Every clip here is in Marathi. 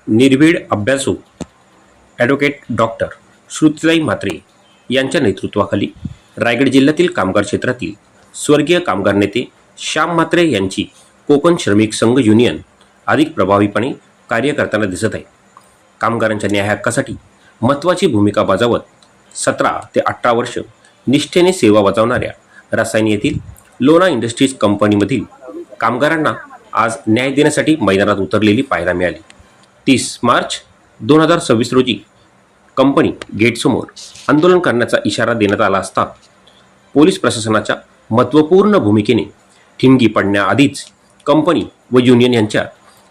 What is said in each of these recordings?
निर्भीड अभ्यासू ॲडव्होकेट डॉक्टर श्रुतीताई म्हात्रे यांच्या नेतृत्वाखाली रायगड जिल्ह्यातील कामगार क्षेत्रातील स्वर्गीय कामगार नेते श्याम म्हात्रे यांची कोकण श्रमिक संघ युनियन अधिक प्रभावीपणे कार्य करताना दिसत आहे. कामगारांच्या न्याय हक्कासाठी महत्त्वाची भूमिका बजावत 17 ते 18 वर्ष निष्ठेने सेवा बजावणाऱ्या रसायन येथील लोना इंडस्ट्रीज कंपनीमधील कामगारांना आज न्याय देण्यासाठी मैदानात उतरलेली पाहायला मिळाली. 30 मार्च 2026 रोजी कंपनी गेटसमोर आंदोलन करण्याचा इशारा देण्यात आला असता पोलीस प्रशासनाच्या महत्त्वपूर्ण भूमिकेने ठिणगी पडण्याआधीच कंपनी व युनियन यांच्या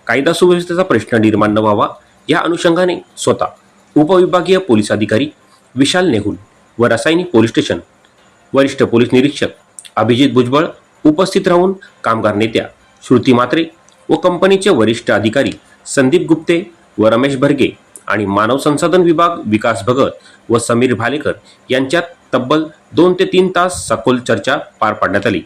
कायदा सुव्यवस्थेचा प्रश्न निर्माण न व्हावा या अनुषंगाने स्वतः उपविभागीय पोलीस अधिकारी विशाल नेहुल व रासायनिक पोलीस स्टेशन वरिष्ठ पोलीस निरीक्षक अभिजित भुजबळ उपस्थित राहून कामगार नेत्या श्रुती म्हात्रे व कंपनीचे वरिष्ठ अधिकारी संदीप गुप्ते व रमेश भरगे आणि मानव संसाधन विभाग विकास भगत व समीर भालेकर यांच्यात तब्बल 2 ते 3 तास सखोल चर्चा पार पाडण्यात आली.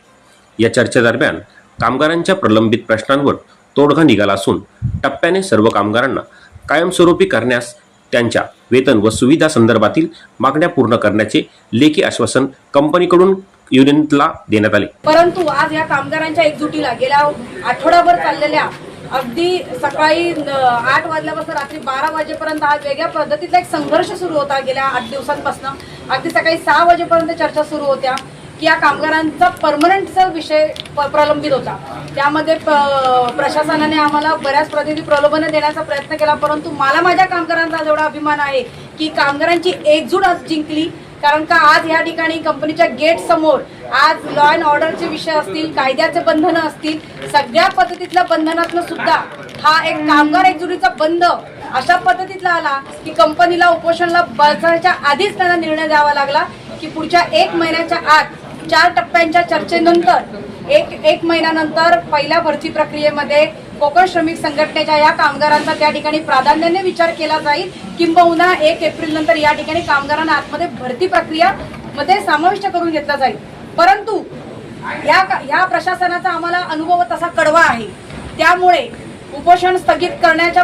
या चर्चेदरम्यान कामगारांच्या प्रलंबित प्रश्नांवर तोडगा निघाला असून टप्प्याने सर्व कामगारांना कायमस्वरूपी करण्यास त्यांच्या वेतन व सुविधा संदर्भातील मागण्या पूर्ण करण्याचे लेखी आश्वासन कंपनीकडून युनियनला देण्यात आले. परंतु आज या कामगारांच्या एकजुटीला गेल्या आठवडाभर चाललेल्या अगदी सकाळी 8 वाजल्यापासून रात्री 12 वाजेपर्यंत हा वेगळ्या पद्धतीचा एक संघर्ष सुरू होता. गेल्या 8 दिवसांपासून अगदी सकाळी 6 वाजेपर्यंत चर्चा सुरू होत्या की या कामगारांचा परमनंटचा विषय प्रलंबित होता. त्यामध्ये प्रशासनाने आम्हाला बऱ्याच पद्धती प्रलोभने देण्याचा प्रयत्न केला, परंतु मला माझ्या कामगारांचा जेवढा अभिमान आहे की कामगारांची एकजूट आज जिंकली. कारण का आज या ठिकाणी कंपनीच्या गेट समोर आज लॉ अँड ऑर्डरचे विषय असतील, कायद्याचे बंधनं असतील, सगळ्या पद्धतीतल्या बंधनातनं सुद्धा हा एक कामगार एकजुटीचा बंद अशा पद्धतीतला आला की कंपनीला उपोषणाला बसायच्या आधीच त्यांना निर्णय द्यावा लागला की पुढच्या 1 महिन्याच्या आत 4 टप्प्यांच्या चर्चेनंतर एक महिन्यानंतर पहिल्या भरती प्रक्रियेमध्ये कोकण श्रमिक संघटनेच्या या कामगारांचा त्या ठिकाणी प्राधान्याने विचार केला जाईल, किंबहुना 1 एप्रिल नंतर या ठिकाणी कामगारांना आतमध्ये भरती प्रक्रिया मध्ये समाविष्ट करून घेतला जाईल. परंतु या प्रशासनाचा आम्हाला अनुभव तसा कडवा आहे. त्यामुळे उपोषण स्थगित करण्याच्या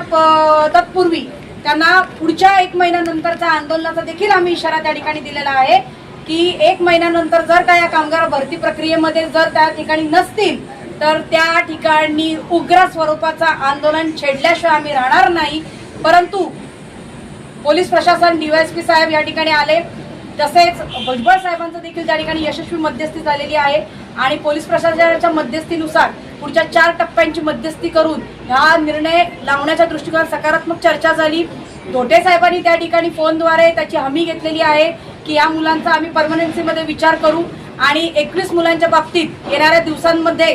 तत्पूर्वी त्यांना पुढच्या 1 महिन्यानंतरच्या आंदोलनाचा देखील आम्ही इशारा त्या ठिकाणी दिलेला आहे की 1 महिन्यानंतर जर का या कामगार भरती प्रक्रियेमध्ये जर त्या ठिकाणी नसतील तर त्या ठिकाणी उग्र स्वरूपाचा आंदोलन छेडल्याशिवाय आम्ही राहणार नाही. परंतु पोलीस प्रशासन डीवायएसपी साहेब या ठिकाणी आले, तसेच भुजबळ साहेबांचं देखील त्या ठिकाणी यशस्वी मध्यस्थी झालेली आहे आणि पोलीस प्रशासनाच्या मध्यस्थीनुसार पुढच्या 4 टप्प्यांची मध्यस्थी करून हा निर्णय लावण्याच्या दृष्टिकोनात सकारात्मक चर्चा झाली. धोटे साहेबांनी त्या ठिकाणी फोनद्वारे त्याची हमी घेतलेली आहे की या मुलांचा आम्ही परमनन्सीमध्ये विचार करू आणि 21 मुलांच्या बाबतीत येणाऱ्या दिवसांमध्ये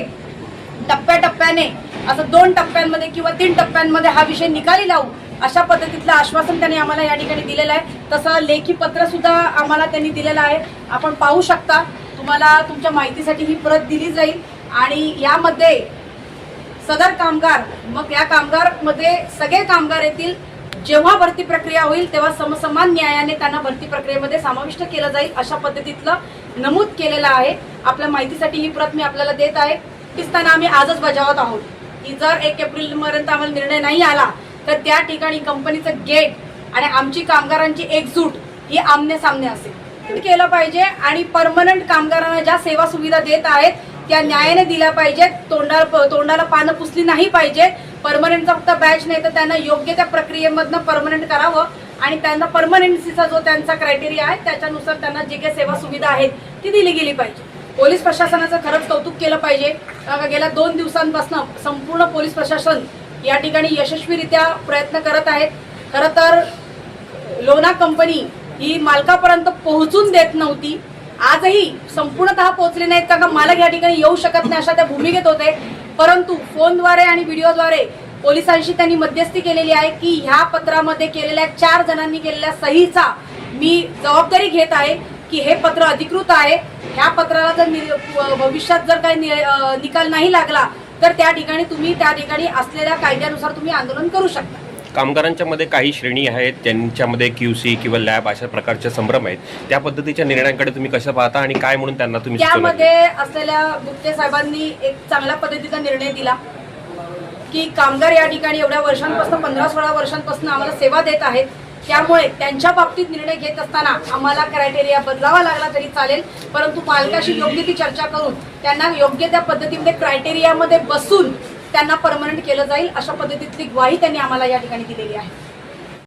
टप्प्याटप्प्याने असं 2 टप्प्यांमध्ये किंवा 3 टप्प्यांमध्ये हा विषय निकाली लावू अशा पद्धतीतलं आश्वासन त्यांनी आम्हाला या ठिकाणी दिलेलं आहे. तसं लेखी पत्र सुद्धा आम्हाला त्यांनी दिलेलं आहे, आपण पाहू शकता. तुम्हाला तुमच्या माहितीसाठी ही प्रत दिली जाईल आणि यामध्ये सदर कामगार मग या कामगारमध्ये सगळे कामगार येतील. जेव्हा भरती प्रक्रिया होईल तेव्हा समसमान न्यायाने त्यांना भरती प्रक्रियेमध्ये समाविष्ट केलं जाईल अशा पद्धतीतलं नमूद केलेलं आहे. आपल्या माहितीसाठी ही प्रत मी आपल्याला देत आहे. पाकिस्तान आम्ही आजच बजावत आहोत की जर 1 एप्रिलपर्यंत आम्हाला निर्णय नाही आला तर त्या ठिकाणी कंपनीचं गेट आणि आमची कामगारांची एकजूट ही आमने सामने असेल केलं पाहिजे आणि परमनंट कामगारांना ज्या सेवा सुविधा देत आहेत त्या न्यायाने दिल्या पाहिजेत. तोंडाला पानं पुसली नाही पाहिजे. परमनंटचा फक्त बॅच नाही तर त्यांना योग्य त्या प्रक्रियेमधनं परमनंट करावं आणि त्यांना परमनन्सीचा जो त्यांचा क्रायटेरिया आहे त्याच्यानुसार त्यांना जे काही सेवा सुविधा आहेत ती दिली गेली पाहिजे. पोलीस प्रशासनाचं खरंच कौतुक केलं पाहिजे. गेल्या 2 दिवसांपासून संपूर्ण पोलीस प्रशासन या ठिकाणी यशस्वीरित्या प्रयत्न करत आहेत. खरं तर लोना कंपनी ही मालकापर्यंत पोहोचून देत नव्हती, आजही संपूर्णतः पोहोचले नाहीत कारण मालक या ठिकाणी येऊ शकत नाही अशा त्या भूमिकेत होते. परंतु फोनद्वारे आणि व्हिडिओद्वारे पोलिसांशी त्यांनी मध्यस्थी केलेली आहे की ह्या पत्रामध्ये केलेल्या 4 जणांनी केलेल्या सहीचा मी जबाबदारी घेत आहे की हे पत्र अधिकृत आहे. ह्या पत्राला जर भविष्यात जर काही निकाल नाही लागला तर त्या ठिकाणी असलेल्या कायद्यानुसार तुम्ही आंदोलन करू शकता. कामगारांच्या मध्ये काही श्रेणी आहेत, त्यांच्यामध्ये QC किंवा लॅब अशा प्रकारचे संभ्रम आहेत. त्या पद्धतीच्या निर्णयांकडे तुम्ही कसं पाहता आणि काय म्हणून त्यांना तुम्ही त्यामध्ये असलेल्या गुप्ते साहेबांनी एक चांगल्या पद्धतीचा निर्णय दिला की कामगार या ठिकाणी एवढ्या वर्षांपासून 15-16 वर्षांपासून आम्हाला सेवा देत आहेत. त्यामुळे त्यांच्या बाबतीत निर्णय घेत असताना आम्हाला क्रायटेरिया बदलावा लागला तरी चालेल, परंतु मालकाशी योग्य ती चर्चा करून त्यांना योग्य त्या पद्धतीमध्ये क्रायटेरियामध्ये बसून त्यांना परमनंट केलं जाईल अशा पद्धतीतली ग्वाही त्यांनी आम्हाला या ठिकाणी दिलेली आहे.